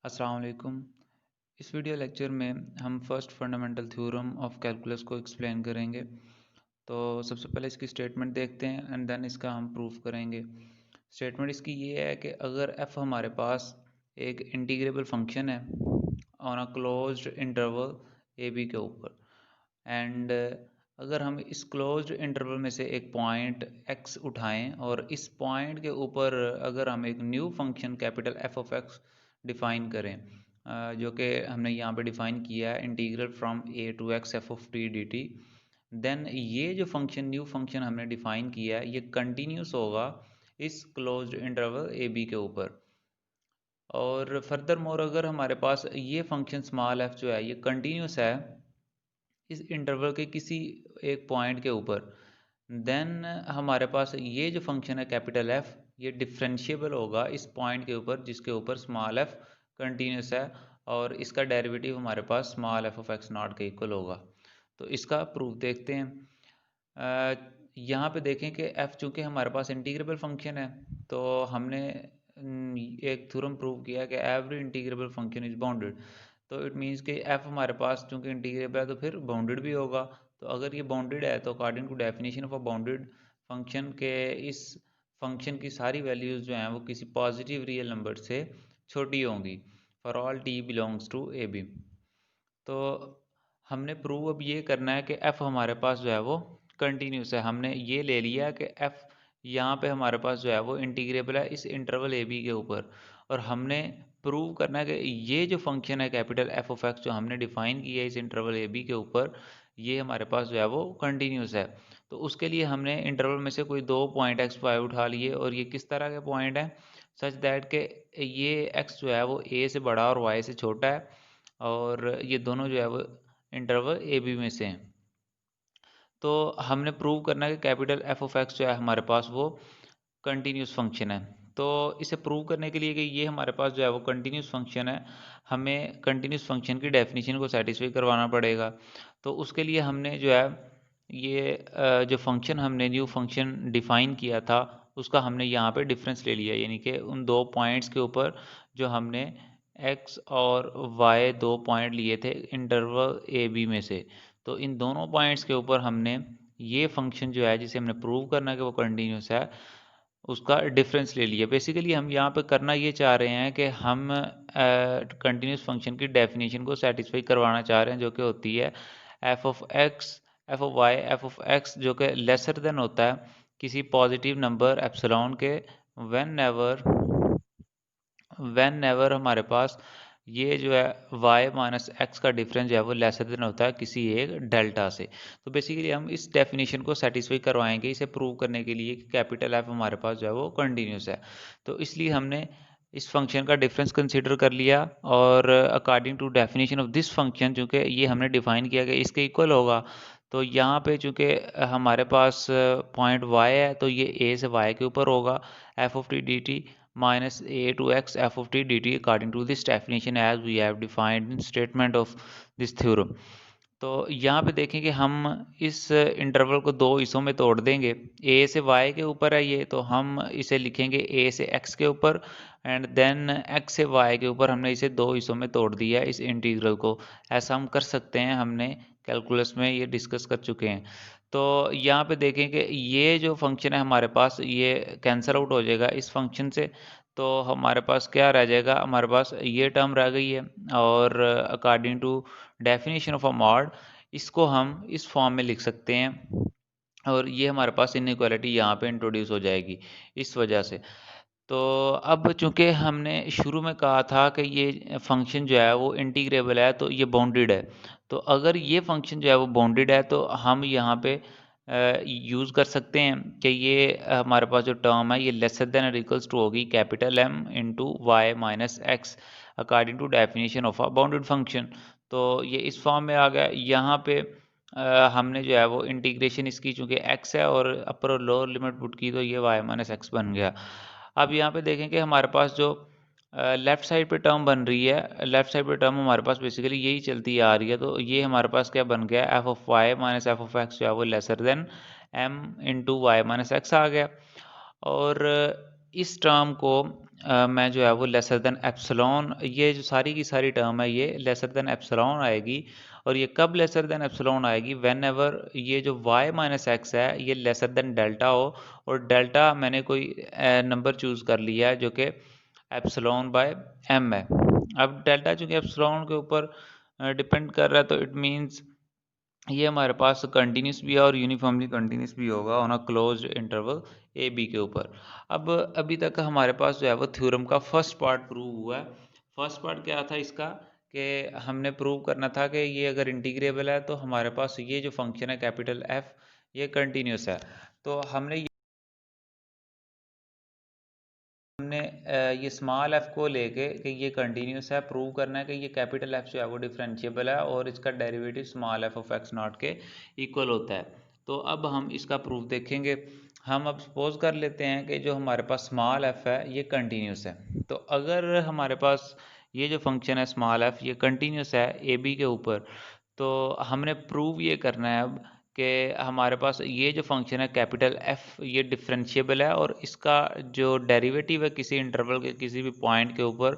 अस्सलाम वालेकुम। इस वीडियो लेक्चर में हम first fundamental theorem of calculus को एक्सप्लेन करेंगे। तो सबसे पहले इसकी स्टेटमेंट देखते हैं एंड देन इसका हम प्रूफ करेंगे। स्टेटमेंट इसकी ये है कि अगर f हमारे पास एक इंटीग्रेबल फंक्शन है on a closed interval A B के ऊपर एंड अगर हम इस क्लोज्ड इंटरवल में से एक पॉइंट x उठाएं और इस पॉइंट के ऊपर अगर हम एक new function capital f of x define करें, जो कि हमने यहाँ पे डिफ़ाइन किया है integral from a to x f of t dt। Then ये जो फंक्शन न्यू फंक्शन हमने डिफ़ाइन किया है ये कंटिन्यूस होगा इस क्लोज्ड इंटरवल ए बी के ऊपर। और फर्दर मोर अगर हमारे पास ये फंक्शन स्मॉल f जो है ये कंटिन्यूस है इस इंटरवल के किसी एक पॉइंट के ऊपर, देन हमारे पास ये जो फंक्शन है कैपिटल एफ ये डिफरेंशिएबल होगा इस पॉइंट के ऊपर जिसके ऊपर स्मॉल एफ कंटिन्यूस है और इसका डेरिवेटिव हमारे पास small f of x not के इक्वल होगा। तो इसका प्रूफ देखते हैं। यहाँ पे देखें कि f चूँकि हमारे पास इंटीग्रेबल फंक्शन है तो हमने एक थ्योरम प्रूव किया कि every integrable function is bounded. तो इट मीन्स कि f हमारे पास चूँकि इंटीग्रेबल है तो फिर बाउंडेड भी होगा। तो अगर ये बाउंडेड है तो according to definition of a bounded function के इस फंक्शन की सारी वैल्यूज़ जो हैं वो किसी पॉजिटिव रियल नंबर से छोटी होंगी for all t belongs to A B. तो हमने प्रूव अब ये करना है कि f हमारे पास जो है वो कंटिन्यूस है। हमने ये ले लिया कि f यहाँ पे हमारे पास जो है वो इंटीग्रेबल है इस इंटरवल ए बी के ऊपर, और हमने प्रूव करना है कि ये जो फंक्शन है कैपिटल f ऑफ x जो हमने डिफाइन किया है इस इंटरवल ए बी के ऊपर ये हमारे पास जो है वो कंटिन्यूस है। तो उसके लिए हमने इंटरवल में से कोई दो पॉइंट x y उठा लिए और ये किस तरह के पॉइंट हैं सच दैट के ये x जो है वो a से बड़ा और y से छोटा है और ये दोनों जो है वो इंटरवल ए बी में से हैं। तो हमने प्रूव करना है कि कैपिटल एफ ऑफ एक्स जो है हमारे पास वो कंटिन्यूस फंक्शन है। तो इसे प्रूव करने के लिए कि ये हमारे पास जो है वो कंटिन्यूस फंक्शन है हमें कंटिन्यूस फंक्शन की डेफिनेशन को सेटिस्फाई करवाना पड़ेगा। तो उसके लिए हमने जो है ये जो फंक्शन हमने न्यू फंक्शन डिफाइन किया था उसका हमने यहाँ पे डिफरेंस ले लिया, यानी कि उन दो पॉइंट्स के ऊपर जो हमने x और y दो पॉइंट लिए थे इंटरवल ए बी में से। तो इन दोनों पॉइंट्स के ऊपर हमने ये फंक्शन जो है जिसे हमने प्रूव करना है कि वो कंटिन्यूस है उसका डिफरेंस ले लिया। बेसिकली हम यहाँ पे करना ये चाह रहे हैं कि हम कंटिन्यूस फंक्शन की डेफिनेशन को सेटिस्फाई करवाना चाह रहे हैं जो कि होती है F of X F of Y F of x जो कि लेसर देन होता है किसी पॉजिटिव नंबर एप्सिलॉन के व्हेन नेवर हमारे पास ये जो है y माइनस एक्स का डिफरेंस जो है वो लेसर देन होता है किसी एक डेल्टा से। तो बेसिकली हम इस डेफिनेशन को सेटिस्फाई करवाएंगे इसे प्रूव करने के लिए कि कैपिटल एफ हमारे पास जो है वो कंटिन्यूस है। तो इसलिए हमने इस फंक्शन का डिफरेंस कंसीडर कर लिया और according to definition of this function चूँकि ये हमने डिफाइन किया कि इसके इक्वल होगा, तो यहाँ पे चूँकि हमारे पास पॉइंट y है तो ये a से y के ऊपर होगा f of t dt minus a to x f of t dt according to this definition as we have defined in statement of this theorem। तो यहाँ पे देखें कि हम इस इंटरवल को दो हिस्सों में तोड़ देंगे। a से y के ऊपर है ये, तो हम इसे लिखेंगे a से x के ऊपर एंड देन x से y के ऊपर हमने इसे दो हिस्सों में तोड़ दिया है इस इंटीग्रल को। ऐसा हम कर सकते हैं, हमने कैलकुलस में ये डिस्कस कर चुके हैं। तो यहाँ पे देखें कि ये जो फंक्शन है हमारे पास ये कैंसिल आउट हो जाएगा इस फंक्शन से। तो हमारे पास क्या रह जाएगा, हमारे पास ये टर्म रह गई है और according to definition of a mod इसको हम इस फॉर्म में लिख सकते हैं और ये हमारे पास इनइक्वालिटी यहाँ पे इंट्रोड्यूस हो जाएगी इस वजह से। तो अब चूंकि हमने शुरू में कहा था कि ये फंक्शन जो है वो इंटीग्रेबल है तो ये बाउंडेड है। तो अगर ये फंक्शन जो है वो बाउंडेड है तो हम यहाँ पे यूज़ कर सकते हैं कि ये हमारे पास जो टर्म है ये लेसर देन और इक्वल्स टू होगी capital M into Y minus X according to definition of a bounded function. तो ये इस फॉर्म में आ गया। यहाँ पे हमने जो है वो इंटीग्रेशन इसकी चूँकि x है और अपर और लोअर लिमिट पुट की तो ये y माइनस एक्स बन गया। अब यहाँ पे देखें कि हमारे पास जो लेफ़्ट साइड पे टर्म बन रही है, लेफ़्ट साइड पे टर्म हमारे पास बेसिकली यही चलती आ रही है। तो ये हमारे पास क्या बन गया, f of y minus F of x जो है वो lesser than M into Y minus x आ गया। और इस टर्म को मैं जो है वो लेसर देन एप्सिलॉन, ये जो सारी की सारी टर्म है ये लेसर देन एप्सिलॉन आएगी। और ये कब लेसर देन एप्सिलॉन आएगी? व्हेन एवर ये जो y माइनस एक्स है ये लेसर देन डेल्टा हो, और डेल्टा मैंने कोई नंबर चूज़ कर लिया है जो कि एप्सिलॉन बाय m है। अब डेल्टा चूँकि एप्सिलॉन के ऊपर डिपेंड कर रहा है, तो इट मीन्स ये हमारे पास कंटिन्यूस भी है और यूनिफॉर्मली कंटिन्यूस भी होगा on a closed interval A B के ऊपर। अब अभी तक हमारे पास जो है वो थ्योरम का फर्स्ट पार्ट प्रूव हुआ है। फर्स्ट पार्ट क्या था इसका, कि हमने प्रूव करना था कि ये अगर इंटीग्रेबल है तो हमारे पास ये जो फंक्शन है कैपिटल एफ ये कंटिन्यूस है। तो हमने ये स्मॉल एफ को लेके कि ये कंटिन्यूस है प्रूव करना है कि ये कैपिटल एफ जो है वो डिफरेंशिएबल है और इसका derivative small f of x not के इक्वल होता है। तो अब हम इसका प्रूफ देखेंगे। हम अब सपोज कर लेते हैं कि जो हमारे पास स्मॉल एफ है ये कंटिन्यूस है। तो अगर हमारे पास ये जो फंक्शन है स्मॉल एफ ये कंटिन्यूस है ए बी के ऊपर, तो हमने प्रूव ये करना है अब कि हमारे पास ये जो फंक्शन है कैपिटल एफ ये डिफरेंशिएबल है और इसका जो डेरिवेटिव है किसी इंटरवल के किसी भी पॉइंट के ऊपर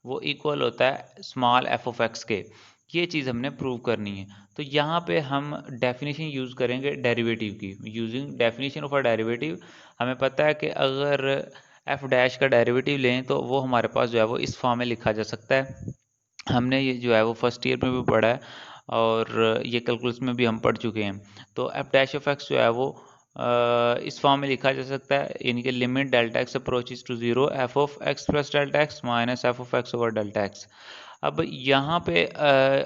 वो इक्वल होता है स्मॉल एफ ऑफ एक्स के। ये चीज़ हमने प्रूव करनी है। तो यहाँ पे हम डेफिनेशन यूज़ करेंगे डेरिवेटिव की। Using definition of a derivative हमें पता है कि अगर एफ डैश का डेरिवेटिव लें तो वो हमारे पास जो है वो इस फॉर्म में लिखा जा सकता है। हमने ये जो है वो फर्स्ट ईयर में भी पढ़ा है और ये कैलकुलस में भी हम पढ़ चुके हैं। तो एफ डैश ऑफ एक्स जो है वो इस फॉर्म में लिखा जा सकता है, यानी कि limit delta x approaches to zero F of X plus delta X minus F of X over delta X. अब यहाँ पे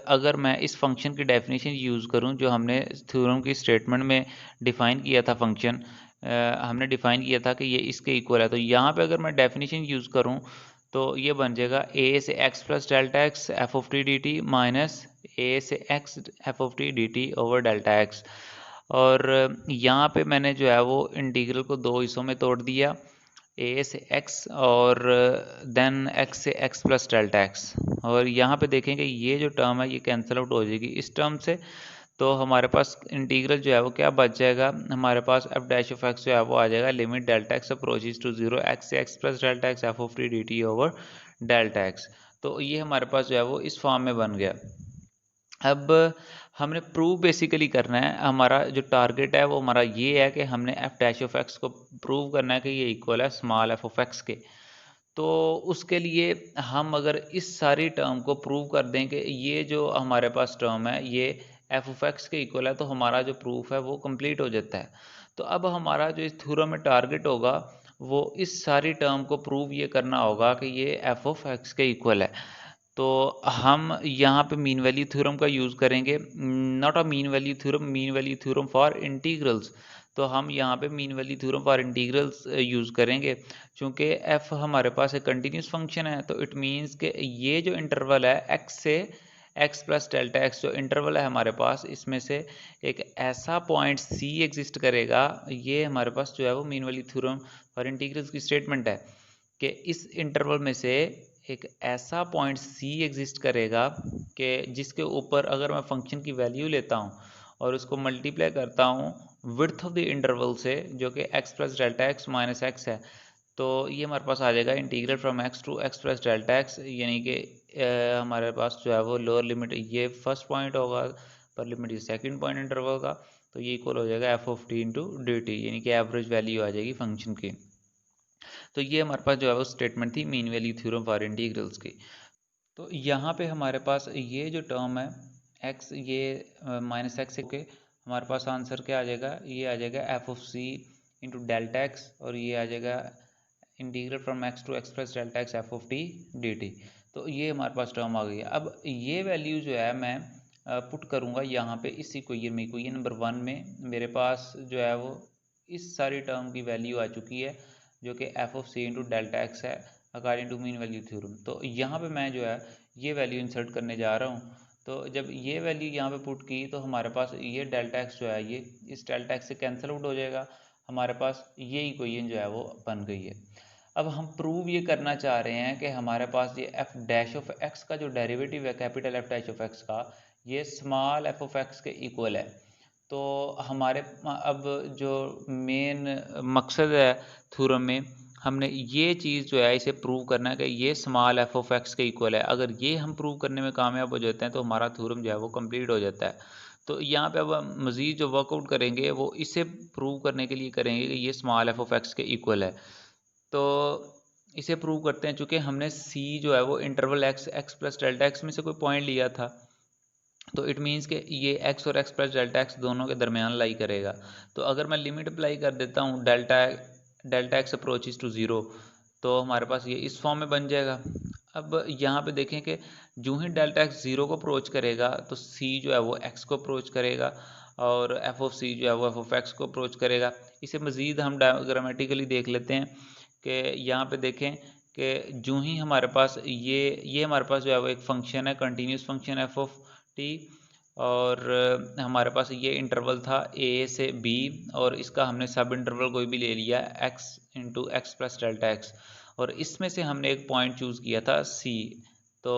अगर मैं इस फंक्शन की डेफिनेशन यूज़ करूँ जो हमने थ्योरम की स्टेटमेंट में डिफ़ाइन किया था फंक्शन, हमने डिफ़ाइन किया था कि ये इसके इक्वल है। तो यहाँ पे अगर मैं डेफिनेशन यूज़ करूँ तो ये बन जाएगा ए से x plus delta x F of T D t minus a से x F of T D t over delta x. और यहाँ पे मैंने जो है वो इंटीग्रल को दो हिस्सों में तोड़ दिया, ए से एक्स और देन एक्स से एक्स प्लस डेल्टा एक्स। और यहाँ पे देखेंगे ये जो टर्म है ये कैंसिल आउट हो जाएगी इस टर्म से। तो हमारे पास इंटीग्रल जो है वो क्या बच जाएगा, हमारे पास एफ डैश ऑफ एक्स जो है वो आ जाएगा limit delta x approaches to zero x से x plus delta x F of T D t over delta x. तो ये हमारे पास जो है वो इस फॉर्म में बन गया। अब हमने प्रूव बेसिकली करना है, हमारा जो टारगेट है वो हमारा ये है कि हमने एफ डैश ऑफ एक्स को प्रूव करना है कि ये इक्वल है स्मॉल एफ ऑफ एक्स के। तो उसके लिए हम अगर इस सारी टर्म को प्रूव कर दें कि ये जो हमारे पास टर्म है ये एफ ऑफ एक्स के इक्वल है, तो हमारा जो प्रूफ है वो कंप्लीट हो जाता है। तो अब हमारा जो इस थ्योरम में टारगेट होगा वो इस सारी टर्म को प्रूव ये करना होगा कि ये एफ ऑफ एक्स के इक्वल है। तो हम यहाँ पे मीन वैल्यू थ्योरम का यूज़ करेंगे, not a mean value theorem, mean value theorem for integrals. तो हम यहाँ पे mean value theorem for integrals use करेंगे। चूँकि एफ हमारे पास एक कंटिन्यूस फंक्शन है तो इट मीन्स कि ये जो इंटरवल है एक्स से एक्स प्लस डेल्टा एक्स जो इंटरवल है हमारे पास इसमें से एक ऐसा पॉइंट सी एग्जिस्ट करेगा। ये हमारे पास जो है वो mean value theorem for integrals की स्टेटमेंट है कि इस इंटरवल में से एक ऐसा पॉइंट सी एग्जिस्ट करेगा कि जिसके ऊपर अगर मैं फंक्शन की वैल्यू लेता हूँ और उसको मल्टीप्लाई करता हूँ विड्थ ऑफ द इंटरवल से जो कि X plus delta X minus X है, तो ये हमारे पास आ जाएगा integral from X to X plus delta X. यानी कि हमारे पास जो है वो लोअर लिमिट ये फर्स्ट पॉइंट होगा पर लिमिट ये सेकंड पॉइंट इंटरवल का, तो ये इक्वल हो जाएगा F of T into D T, यानी कि एवरेज वैल्यू आ जाएगी फंक्शन की। तो ये हमारे पास जो है वो स्टेटमेंट थी mean value theorem for integrals की। तो यहाँ पे हमारे पास ये जो टर्म है एक्स ये माइनस एक्स के, हमारे पास आंसर क्या आ जाएगा, ये आ जाएगा F of C into delta x और ये आ जाएगा integral from X to X plus delta x F of T D T. तो ये हमारे पास टर्म आ गई है। अब ये वैल्यू जो है मैं पुट करूँगा यहाँ पे इस इक्वेशन में, इक्वेशन नंबर 1 में मेरे पास जो है वो इस सारी टर्म की वैल्यू आ चुकी है जो कि f of C into delta x है according to mean value theorem. तो यहाँ पे मैं जो है ये वैल्यू इंसर्ट करने जा रहा हूँ। तो जब ये वैल्यू यहाँ पे पुट की तो हमारे पास ये डेल्टा एक्स जो है ये इस डेल्टा एक्स से कैंसिल आउट हो जाएगा, हमारे पास ये इक्वेशन जो है वो बन गई है। अब हम प्रूव ये करना चाह रहे हैं कि हमारे पास ये एफ डैश ऑफ एक्स का जो डेरिवेटिव है capital F dash of x का ये स्मॉल एफ ऑफ एक्स के इक्वल है। तो हमारे अब जो मेन मकसद है थ्योरम में, हमने ये चीज़ जो है इसे प्रूव करना है कि ये स्मॉल एफ ऑफ एक्स के इक्वल है। अगर ये हम प्रूव करने में कामयाब हो जाते हैं तो हमारा थ्योरम जो है वो कंप्लीट हो जाता है। तो यहाँ पे अब हम मज़ीद जो वर्कआउट करेंगे वो इसे प्रूव करने के लिए करेंगे कि ये स्मॉल एफ ऑफ एक्स के इक्वल है। तो इसे प्रूव करते हैं, चूँकि हमने सी जो है वो interval x x plus delta x में से कोई पॉइंट लिया था, तो इट मीन्स कि ये x और x प्लस डेल्टा एक्स दोनों के दरमियान लाई करेगा। तो अगर मैं लिमिट अप्लाई कर देता हूँ delta x approaches to zero, तो हमारे पास ये इस फॉर्म में बन जाएगा। अब यहाँ पे देखें कि जो ही डेल्टा एक्स ज़ीरो को अप्रोच करेगा तो c जो है वो x को अप्रोच करेगा और f ऑफ c जो है वो f ऑफ x को अप्रोच करेगा। इसे मज़ीद हम डायग्रामेटिकली देख लेते हैं कि यहाँ पे देखें कि जो ही हमारे पास ये हमारे पास जो है वो एक फंक्शन है, continuous function F of T, और हमारे पास ये इंटरवल था a से b और इसका हमने सब इंटरवल कोई भी ले लिया x into x plus delta x, और इसमें से हमने एक पॉइंट चूज़ किया था c। तो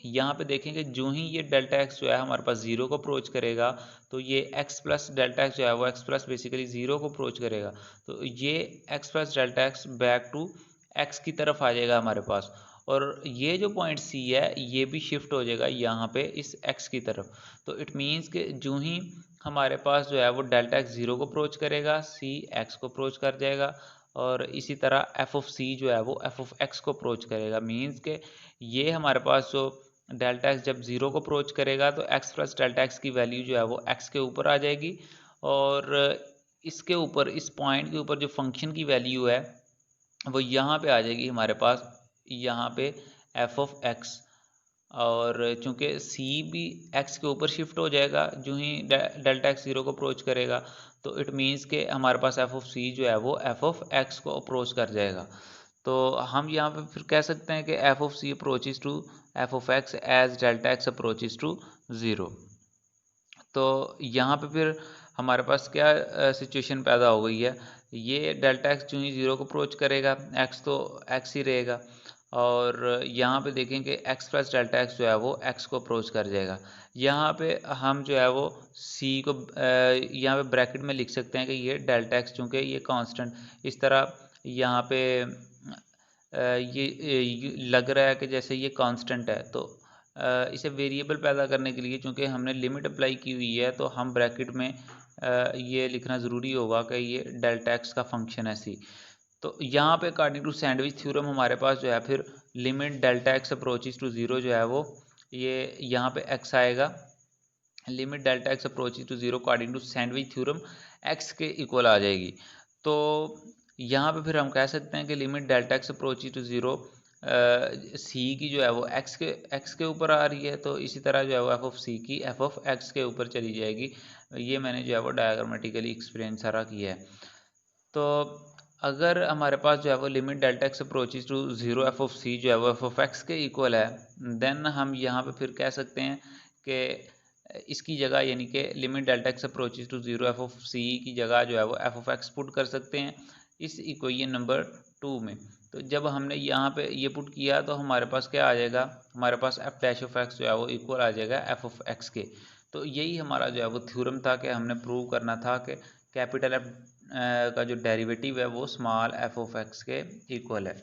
यहाँ पे देखेंगे जो ही ये डेल्टा एक्स जो है हमारे पास ज़ीरो को अप्रोच करेगा तो ये x प्लस डेल्टा एक्स जो है वो x प्लस बेसिकली ज़ीरो को अप्रोच करेगा, तो ये x plus delta X back to x की तरफ आ जाएगा हमारे पास, और ये जो पॉइंट C है ये भी शिफ्ट हो जाएगा यहाँ पे इस x की तरफ। तो इट मीन्स कि जो ही हमारे पास जो है वो डेल्टा एक्स ज़ीरो को अप्रोच करेगा C x को अप्रोच कर जाएगा, और इसी तरह f ऑफ C जो है वो f ऑफ x को अप्रोच करेगा। मीन्स के ये हमारे पास जो डेल्टा एक्स जब ज़ीरो को अप्रोच करेगा तो x प्लस डेल्टा एक्स की वैल्यू जो है वो x के ऊपर आ जाएगी, और इसके ऊपर इस पॉइंट के ऊपर जो फंक्शन की वैल्यू है वो यहाँ पे आ जाएगी हमारे पास, यहाँ पे f ऑफ x, और चूंकि c भी x के ऊपर शिफ्ट हो जाएगा जो ही डेल्टा एक्स ज़ीरो को अप्रोच करेगा, तो इट मीन्स के हमारे पास f ऑफ c जो है वो f ऑफ x को अप्रोच कर जाएगा। तो हम यहाँ पे फिर कह सकते हैं कि f of c approaches to f of x as delta x approaches to zero. तो यहाँ पे फिर हमारे पास क्या सिचुएशन पैदा हो गई है, ये डेल्टा एक्स जो ही ज़ीरो को अप्रोच करेगा एक्स तो एक्स ही रहेगा, और यहाँ पे देखें कि एक्स प्लस डेल्टा एक्स जो है वो एक्स को अप्रोच कर जाएगा। यहाँ पे हम जो है वो सी को यहाँ पे ब्रैकेट में लिख सकते हैं कि ये डेल्टा एक्स, चूँकि ये कांस्टेंट इस तरह यहाँ पे ये लग रहा है कि जैसे ये कांस्टेंट है, तो इसे वेरिएबल पैदा करने के लिए चूँकि हमने लिमिट अप्लाई की हुई है तो हम ब्रैकेट में ये लिखना ज़रूरी होगा कि ये डेल्टा एक्स का फंक्शन है सी। तो यहाँ पे अकॉर्डिंग टू सैंडविच थ्योरम हमारे पास जो है फिर limit delta x approaches to zero जो है वो ये यहाँ पे एक्स आएगा, limit delta x approaches to zero according to sandwich theorem X के इक्वल आ जाएगी। तो यहाँ पे फिर हम कह सकते हैं कि limit delta x approaches to zero c की जो है वो एक्स के ऊपर आ रही है, तो इसी तरह जो है वो एफ ऑफ सी की एफ ऑफ एक्स के ऊपर चली जाएगी। ये मैंने जो है वो डायग्रामेटिकली एक्सप्लेन सारा किया है। तो अगर हमारे पास जो है वो limit delta x approaches to zero f of c जो है वो एफ ऑफ एक्स के इक्वल है, देन हम यहाँ पे फिर कह सकते हैं कि इसकी जगह यानी कि limit delta x approaches to zero f of c की जगह जो है वो एफ ऑफ एक्स पुट कर सकते हैं इस इक्वेशन नंबर 2 में। तो जब हमने यहाँ पे ये पुट किया तो हमारे पास क्या आ जाएगा, हमारे पास एफ डैश ऑफ एक्स जो है वो इक्वल आ जाएगा एफ ऑफ एक्स के। तो यही हमारा जो है वो थ्योरम था कि हमने प्रूव करना था कि कैपिटल एफ का जो डेरिवेटिव है वो स्मॉल एफ ऑफ एक्स के इक्वल है।